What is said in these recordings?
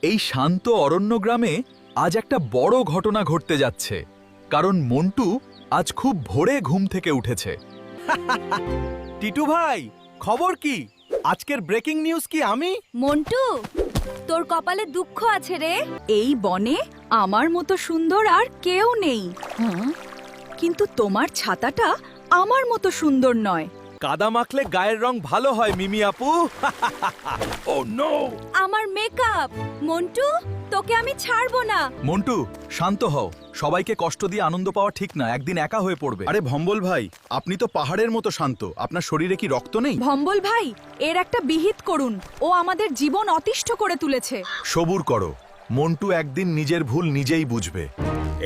এই শান্ত অরণ্য গ্রামে আজ একটা বড় ঘটনা ঘটতে যাচ্ছে, কারণ মন্টু আজ খুব ভোরে ঘুম থেকে উঠেছে। টিটু ভাই, খবর কি? আজকের ব্রেকিং নিউজ কি আমি? মন্টু, তোর কপালে দুঃখ আছে রে। এই বনে আমার মতো সুন্দর আর কেউ নেই। কিন্তু তোমার ছাতাটা আমার মতো সুন্দর নয়। কাদা মাখলে গায়ের রং ভালো হয় মিমি আপু। ও নো! আমার মেকআপ। মন্টু, তোকে আমি ছাড়বো না। মন্টু, শান্ত হও। সবাইকে কষ্ট দিয়ে আনন্দ পাওয়া ঠিক না, একদিন একা হয়ে পড়বে। আরে ভম্বল ভাই, আপনি তো পাহাড়ের মতো শান্ত, আপনার শরীরে কি রক্ত নেই? ভম্বল ভাই, এর একটা বিহিত করুন। ও আমাদের জীবন অতিষ্ঠ করে তুলেছে। সবুর করো, মন্টু একদিন নিজের ভুল নিজেই বুঝবে।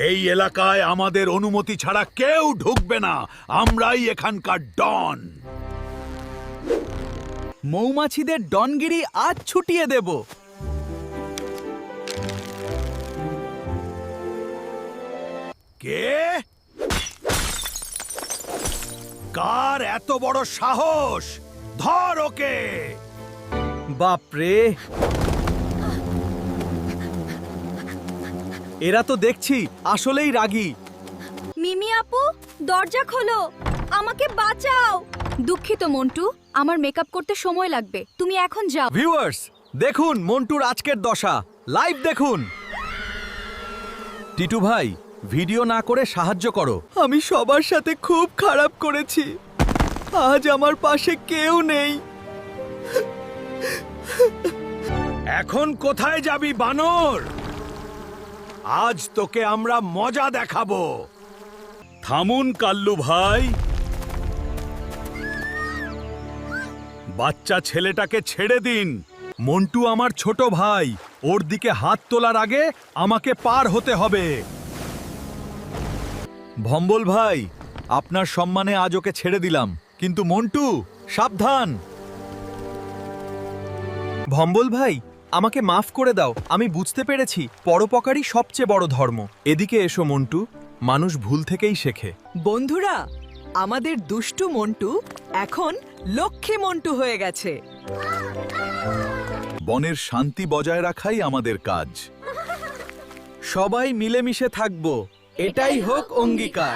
এই এলাকায় আমাদের অনুমতি ছাড়া কেউ ঢুকবে না, আমরাই এখানকার ডন। মৌমাছিদের ডনগিরি আজ ছুটিয়ে দেব। কে? কার এত বড় সাহস? ধর ওকে! বাপরে, এরা তো দেখছি আসলেই রাগী। মিমি আপু, দরজা খোলো, আমাকে বাঁচাও। দুঃখিত মন্টু, আমার মেকআপ করতে সময় লাগবে। তুমি এখন যাও। ভিউয়ার্স, দেখুন মন্টুর আজকের দশা, লাইভ দেখুন। টিটু ভাই, ভিডিও না করে সাহায্য করো। আমি সবার সাথে খুব খারাপ করেছি, আজ আমার পাশে কেউ নেই। এখন কোথায় যাবি বানর? আজ তোকে আমরা মজা দেখাবো। থামুন কাল্লু ভাই, বাচ্চা ছেলেটাকে ছেড়ে দিন। মন্টু আমার ছোট ভাই, ওর দিকে হাত তোলার আগে আমাকে পার হতে হবে। ভম্বল ভাই, আপনার সম্মানে আজ ওকে ছেড়ে দিলাম, কিন্তু মন্টু, সাবধান। ভম্বল ভাই, আমাকে মাফ করে দাও। আমি বুঝতে পেরেছি পরোপকারই সবচেয়ে বড় ধর্ম। এদিকে এসো মন্টু, মানুষ ভুল থেকেই শেখে। বন্ধুরা, আমাদের দুষ্টু মন্টু এখন লক্ষ্মী মন্টু হয়ে গেছে। বনের শান্তি বজায় রাখাই আমাদের কাজ। সবাই মিলেমিশে থাকবো, এটাই হোক অঙ্গীকার।